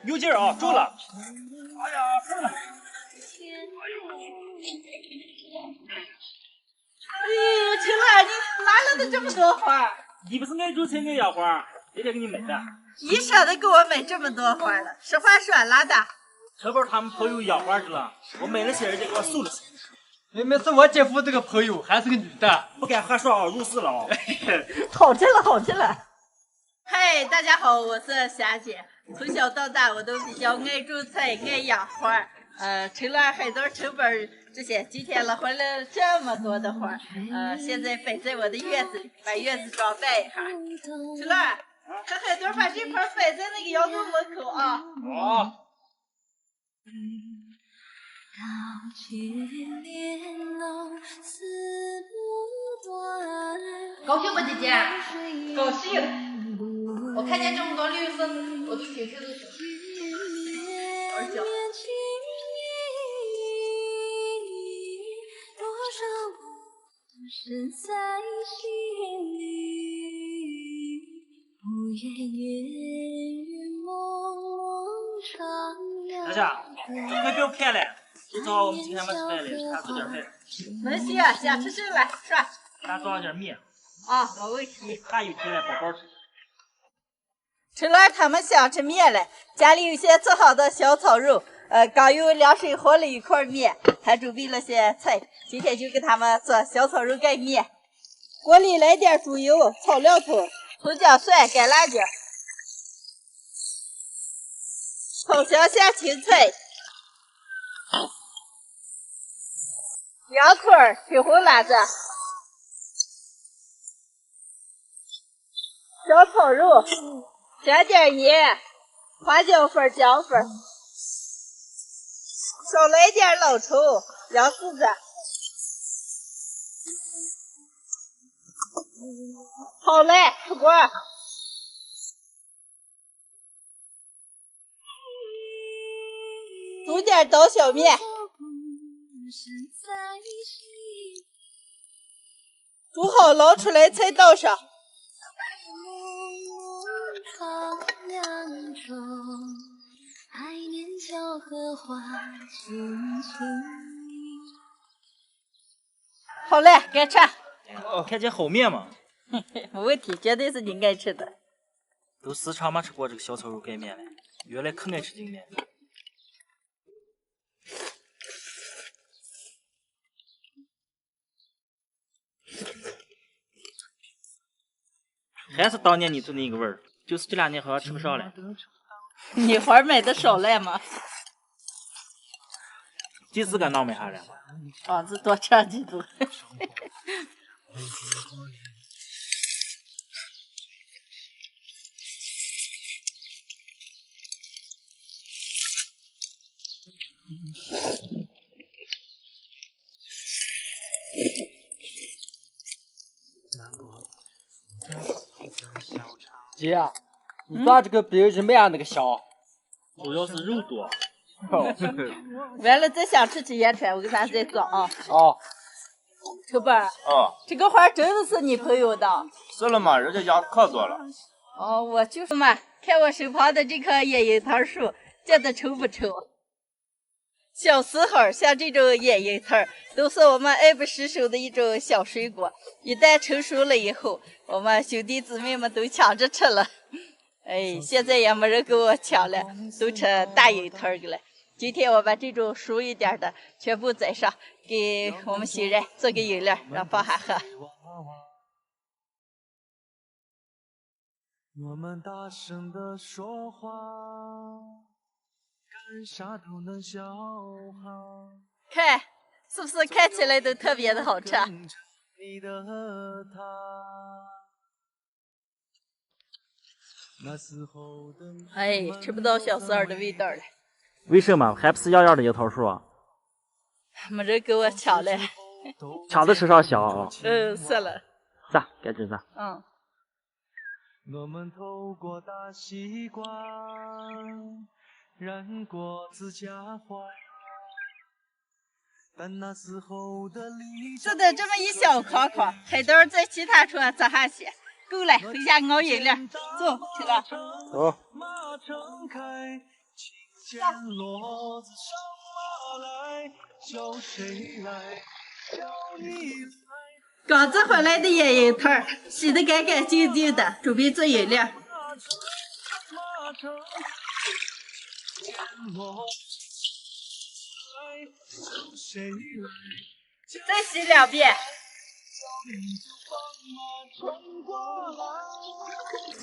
有劲儿啊，中了！哎呀，中了！哎呦，青兰，你哪来的这么多花？你不是爱种菜爱养花，人家给你买的。一舍得给我买这么多花了，实话说拉的。小宝他们朋友养花去了，我买了些，人家给我送了些。明明是我姐夫这个朋友，还是个女的，不敢瞎说啊，入室了啊！好极了，好极了。嗨，大家好，我是霞姐。从小到大，我都比较爱种菜，爱养花。除了海豆、成本这些，今天了换了这么多的花，现在摆在我的院子里，把院子装扮一下。陈乐，和海豆把这盆摆在那个窑洞门口啊。好。高兴吗，姐姐？高兴。我看见这么多绿色，我都挺开心的。而且。深在心里，不言夜梦梦长。大家，这快不要看了，今早我们今天没吃饭了，给他做点饭。没事啊，想吃什么来说。给他做点面。啊，没问题。还有天了，宝宝吃。吃了他们想吃面了，家里有些做好的小炒肉。刚用凉水和了一块面，还准备了些菜，今天就给他们做小炒肉盖面。锅里来点猪油、炒料头、葱姜蒜、干辣椒，炒香下青菜、洋葱、青红辣子，小炒肉，加点盐、花椒粉、姜粉。少来点老抽、洋柿子，好嘞，出锅。煮点刀削面，煮好捞出来菜刀上。爱念交荷花轻轻。好嘞，该吃。看见好面吗？没问题，绝对是你爱吃的。都时常没吃过这个小炒肉盖面了，原来可爱吃这个面。还是当年你做那个味儿，就是这2年好像吃不上了。你花买的少了吗？几时个闹买下来？房子多长几度？姐啊，你抓这个比什么样那个小？主要是肉多。完了，再想吃起烟川，我给咱再做啊。哦。秋宝。哦。这个花真的是你朋友的？是了嘛，人家家可多了。哦，我就是嘛，看我身旁的这棵野樱桃树，结的丑不丑？小时候像这种野樱桃，都是我们爱不释手的一种小水果。一旦成熟了以后，我们兄弟姊妹们都抢着吃了。哎，现在也没人跟我抢了，都吃大樱桃了。今天我把这种熟一点的全部摘上，给我们新人做个饮料，让放下喝。我们大声地说话，干啥都能消耗。看，是不是看起来都特别的好吃？哎，吃不到小四儿的味道了。为什么还不是样样的樱桃树啊？没人给我抢了。抢的吃上香啊！是了。咋？赶紧咋？我们透过大西瓜，染过自家花。但那时候的梨做的这么一小筐筐，海豆在其他处砸下去，够了，回家熬饮料。走，去了。走。见骡子上马来，叫谁来？叫你来。刚摘回来的野樱桃，洗得干干净净的，准备做饮料。马城，见骡来，叫谁来？再洗2遍。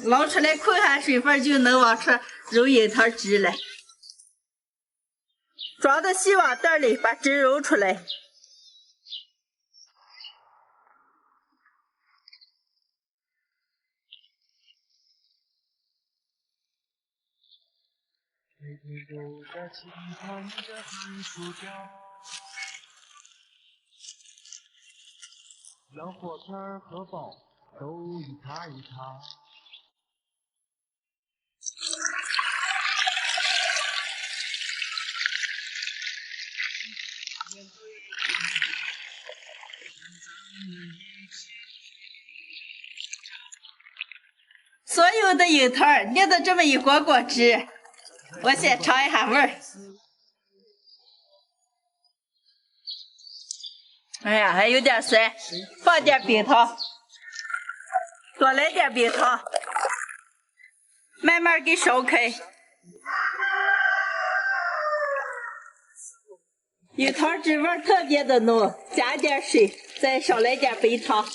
捞出来扣下水分，就能往出揉樱桃汁了。装到细网袋里，把汁揉出来。每天都在轻弹着寒暑调，要火柴儿和包都一耙一耙。所有的樱桃捏的这么一锅锅汁，我先尝一下味儿。哎呀，还有点酸，放点冰糖，多来点冰糖，慢慢给烧开。樱桃汁味特别的浓，加点水，再少来点白糖。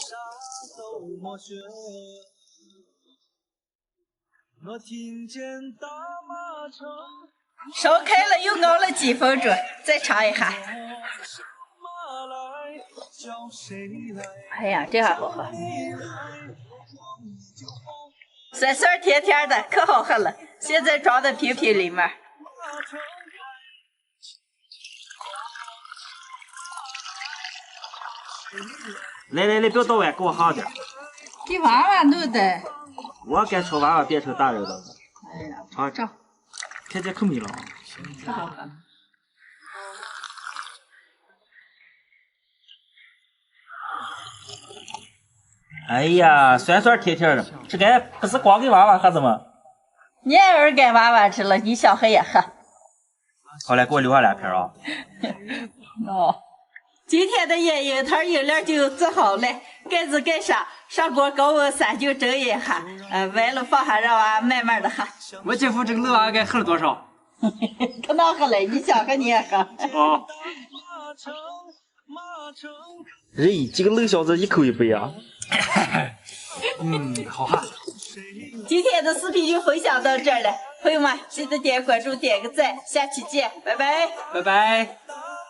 我听见大马城，烧开了又熬了几分钟，再尝一下。哎呀，这还好喝，酸酸甜甜的，可好喝了。现在装在瓶瓶里面。来，不要倒碗，给我好点。给娃娃弄的。我该吃娃娃变成大人了。哎呀，尝尝，看这口没了。可好喝。哎呀，酸酸甜甜的，这个不是光给娃娃喝的吗？你儿给娃娃吃了，你小孩也喝。好嘞，给我留下2片啊。哦，今天的野樱桃饮料就做好了，盖子盖上，上锅高温3就蒸一下，完了放下让娃慢慢的喝。我姐夫这个老娃该喝了多少？可能喝了，你想喝你也喝。哦。咦，这个冷小子一口一杯啊！好喝。今天的视频就分享到这儿了，朋友们记得点关注、点个赞，下期见，拜拜，拜拜。